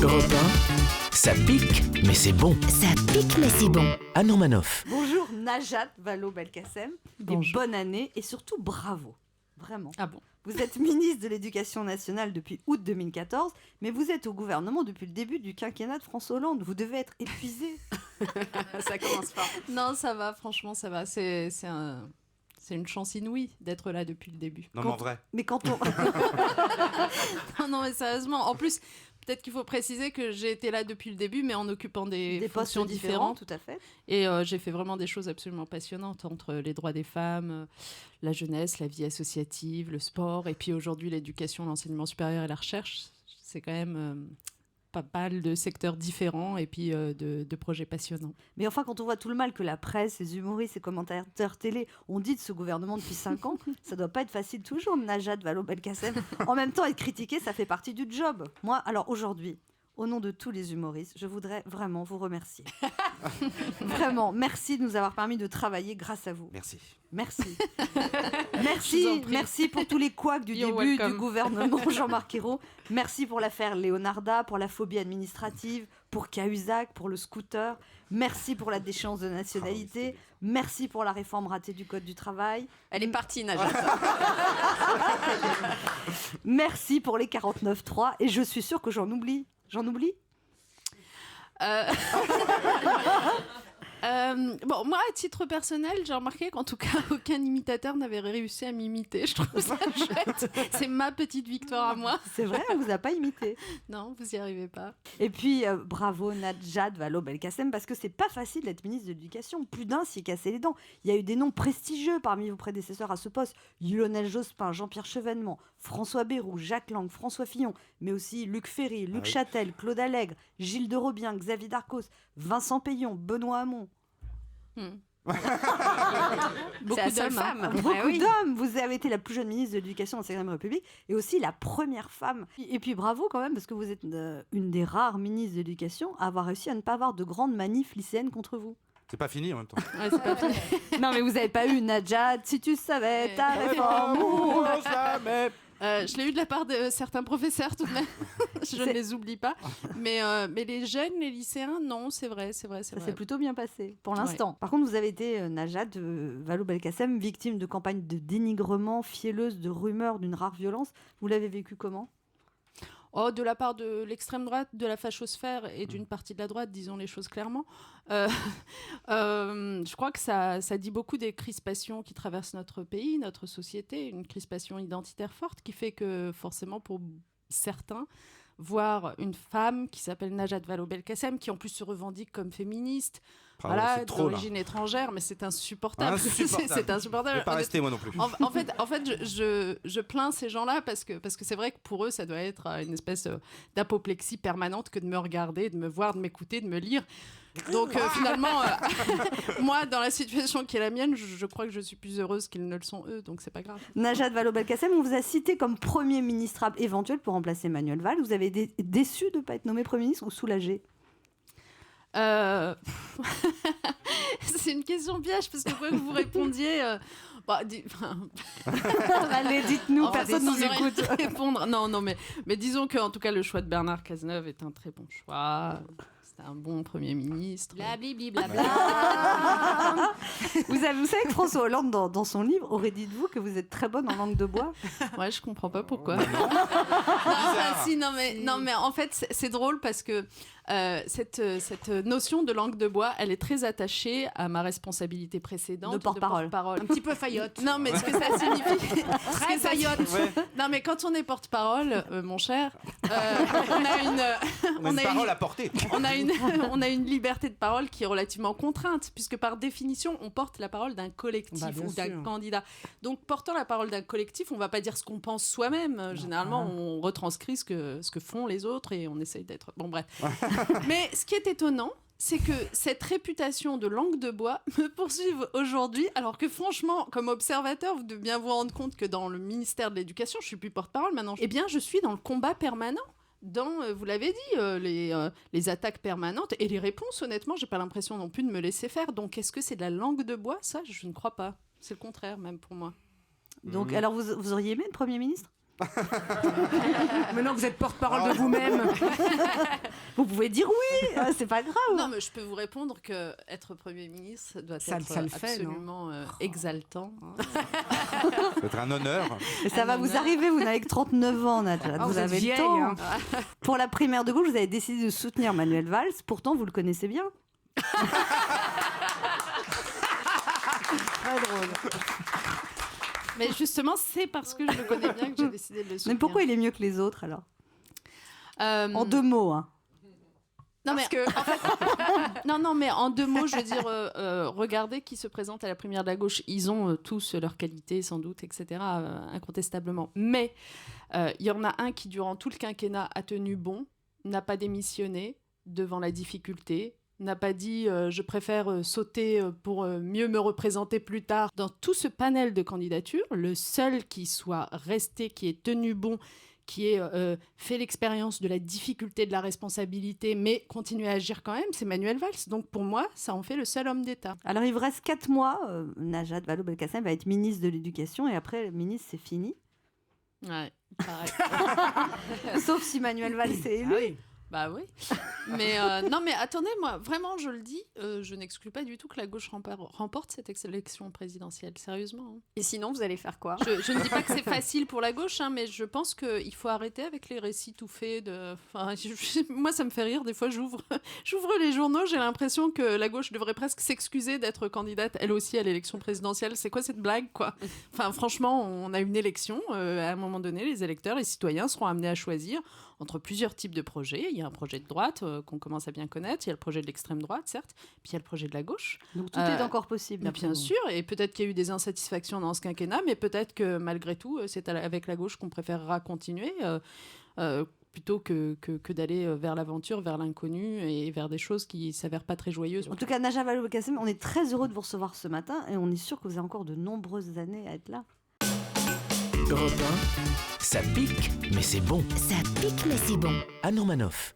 Europe 1, ça pique, mais c'est bon. Ça pique mais c'est bon. Anne Romanoff. Bonjour Najat Vallaud-Belkacem et Bonjour. bonne année et surtout bravo, vraiment. Ah bon? Vous êtes ministre de l'Éducation nationale depuis août 2014, mais vous êtes au gouvernement depuis le début du quinquennat de François Hollande. Vous devez être épuisé. Ça commence fort. Non, ça va, franchement, ça va. C'est une chance inouïe d'être là depuis le début. Non, mais en vrai. Mais quand on... Non, mais sérieusement. En plus, peut-être qu'il faut préciser que j'ai été là depuis le début, mais en occupant des fonctions postes différents, différentes. tout à fait. Et j'ai fait vraiment des choses absolument passionnantes entre les droits des femmes, la jeunesse, la vie associative, le sport, et puis aujourd'hui l'éducation, l'enseignement supérieur et la recherche. C'est quand même pas mal de secteurs différents et puis de projets passionnants. Mais enfin, quand on voit tout le mal que la presse, les humoristes, les commentateurs télé ont dit de ce gouvernement depuis 5 ans, ça doit pas être facile toujours, Najat Vallaud-Belkacem. En même temps, être critiqué, ça fait partie du job. Moi, alors aujourd'hui, au nom de tous les humoristes, je voudrais vraiment vous remercier. Vraiment, merci de nous avoir permis de travailler grâce à vous. Merci. Merci. Je vous en Merci, prie. merci pour tous les couacs du You're début welcome. du gouvernement Jean-Marc Ayrault. Merci pour l'affaire Leonarda, pour la phobie administrative, pour Cahuzac, pour le scooter. Merci pour la déchéance de nationalité. Merci pour la réforme ratée du Code du travail. Elle est partie, Najat. Merci pour les 49.3. Et je suis sûre que j'en oublie. J'en oublie ? Bon, moi, à titre personnel, j'ai remarqué qu'en tout cas, aucun imitateur n'avait réussi à m'imiter. Je trouve ça chouette. C'est ma petite victoire à moi. C'est vrai, on vous a pas imité. Non, vous y arrivez pas. Et puis, bravo Najat Vallaud-Belkacem, parce que c'est pas facile d'être ministre de l'Éducation. Plus d'un s'y est cassé les dents. Il y a eu des noms prestigieux parmi vos prédécesseurs à ce poste. Lionel Jospin, Jean-Pierre Chevènement, François Bayrou, Jacques Lang, François Fillon, mais aussi Luc Ferry, Luc Châtel, Claude Allègre, Gilles de Robien, Xavier Darcos, Vincent Payon, Benoît Hamon. Beaucoup d'hommes. Hein. Beaucoup d'hommes. Vous avez été la plus jeune ministre de l'Éducation de la Ve République et aussi la première femme. Et puis bravo quand même, parce que vous êtes une des rares ministres de l'Éducation à avoir réussi à ne pas avoir de grandes manifs lycéennes contre vous. C'est pas fini en même temps. Ouais, c'est pas fini. Non mais vous n'avez pas eu Najat, si tu savais ta réforme. Je l'ai eu de la part de certains professeurs tout de même. Je ne les oublie pas. Mais les jeunes, les lycéens, non, c'est vrai. Ça s'est plutôt bien passé pour l'instant. Ouais. Par contre, vous avez été, Najat Vallaud-Belkacem, victime de campagnes de dénigrement, fielleuse de rumeurs d'une rare violence. Vous l'avez vécu comment ? Oh, de la part de l'extrême droite, de la fachosphère et d'une partie de la droite, disons les choses clairement. Je crois que ça dit beaucoup des crispations qui traversent notre pays, notre société, une crispation identitaire forte qui fait que forcément pour certains, voir une femme qui s'appelle Najat Vallaud-Belkacem, qui en plus se revendique comme féministe, voilà, d'origine étrangère, mais c'est insupportable. C'est insupportable. Je vais pas rester moi non plus. En fait, je plains ces gens-là parce que c'est vrai que pour eux, ça doit être une espèce d'apoplexie permanente que de me regarder, de me voir, de m'écouter, de me lire. Donc finalement, moi, dans la situation qui est la mienne, je crois que je suis plus heureuse qu'ils ne le sont eux, donc c'est pas grave. Najat Vallaud-Belkacem, on vous a cité comme Premier ministre éventuel pour remplacer Manuel Valls. Vous avez été déçu de ne pas être nommé Premier ministre ou soulagé ? C'est une question piège parce que quoi que vous répondiez, allez, dites-nous, personne ne nous écoute. Répondre. Non, mais disons que en tout cas le choix de Bernard Cazeneuve est un très bon choix. C'est un bon Premier ministre. Blablabla. Vous savez que François Hollande, dans son livre, aurait dit de vous que vous êtes très bonne en langue de bois. Ouais, je comprends pas pourquoi. Non, mais en fait, c'est drôle parce que cette notion de langue de bois, elle est très attachée à ma responsabilité précédente de porte-parole. Un petit peu faillotte. Non, mais ce que ça signifie... Très faillotte. Ouais. Non, mais quand on est porte-parole, mon cher, on a une parole à porter. on a une liberté de parole qui est relativement contrainte, puisque par définition, on porte la parole d'un collectif ou d'un candidat. Donc, portant la parole d'un collectif, on ne va pas dire ce qu'on pense soi-même. Généralement, on retranscrit ce que font les autres et on essaye d'être... Bon, bref. Mais ce qui est étonnant, c'est que cette réputation de langue de bois me poursuive aujourd'hui, alors que franchement, comme observateur, vous devez bien vous rendre compte que dans le ministère de l'Éducation, je ne suis plus porte-parole maintenant. Eh bien, je suis dans le combat permanent. Vous l'avez dit, les attaques permanentes et les réponses, honnêtement, j'ai pas l'impression non plus de me laisser faire. Donc, est-ce que c'est de la langue de bois ? Ça, je ne crois pas. C'est le contraire, même pour moi. Donc, alors, vous auriez aimé le Premier ministre ? Maintenant que vous êtes porte-parole de vous-même. Vous pouvez dire oui, c'est pas grave. Non, mais je peux vous répondre que être Premier ministre doit Ça être le fait, absolument exaltant. Ça va être un honneur. Et ça va vous arriver, vous n'avez que 39 ans, Najat. vous êtes avez vieille, le temps. hein. Pour la primaire de gauche, vous avez décidé de soutenir Manuel Valls. Pourtant, vous le connaissez bien. Très drôle. Mais justement, c'est parce que je le connais bien que j'ai décidé de le soutenir. Mais pourquoi il est mieux que les autres, alors En 2 mots, hein. Non, mais en fait, non, mais en 2 mots, je veux dire, regardez qui se présente à la primaire de la gauche. Ils ont tous leurs qualités, sans doute, etc., incontestablement. Mais il y en a un qui, durant tout le quinquennat, a tenu bon, n'a pas démissionné devant la difficulté, n'a pas dit je préfère sauter pour mieux me représenter plus tard. Dans tout ce panel de candidatures, le seul qui soit resté, qui ait tenu bon, qui ait fait l'expérience de la difficulté, de la responsabilité, mais continue à agir quand même, c'est Manuel Valls. Donc pour moi, ça en fait le seul homme d'État. Alors il vous reste 4 mois. Najat Vallaud-Belkacem va être ministre de l'Éducation et après, ministre, c'est fini. Ouais, pareil. Sauf si Manuel Valls est élu. Ah oui. Bah oui. Mais non, mais attendez, moi, vraiment, je le dis, je n'exclus pas du tout que la gauche remporte cette élection présidentielle, sérieusement. Hein. Et sinon, vous allez faire quoi? Je ne dis pas que c'est facile pour la gauche, hein, mais je pense qu'il faut arrêter avec les récits tout faits. Moi, ça me fait rire. Des fois, j'ouvre les journaux, j'ai l'impression que la gauche devrait presque s'excuser d'être candidate, elle aussi, à l'élection présidentielle. C'est quoi cette blague, quoi? Enfin, franchement, on a une élection. À un moment donné, les électeurs, les citoyens seront amenés à choisir entre plusieurs types de projets. Il y a un projet de droite qu'on commence à bien connaître, il y a le projet de l'extrême droite, certes, puis il y a le projet de la gauche. Donc tout est encore possible. Bien sûr, et peut-être qu'il y a eu des insatisfactions dans ce quinquennat, mais peut-être que malgré tout, c'est avec la gauche qu'on préférera continuer, plutôt que d'aller vers l'aventure, vers l'inconnu et vers des choses qui ne s'avèrent pas très joyeuses. En tout cas, Najat Vallaud-Belkacem, on est très heureux de vous recevoir ce matin et on est sûr que vous avez encore de nombreuses années à être là. Europe 1, ça pique, mais c'est bon. Ça pique, mais c'est bon. Anne Romanoff.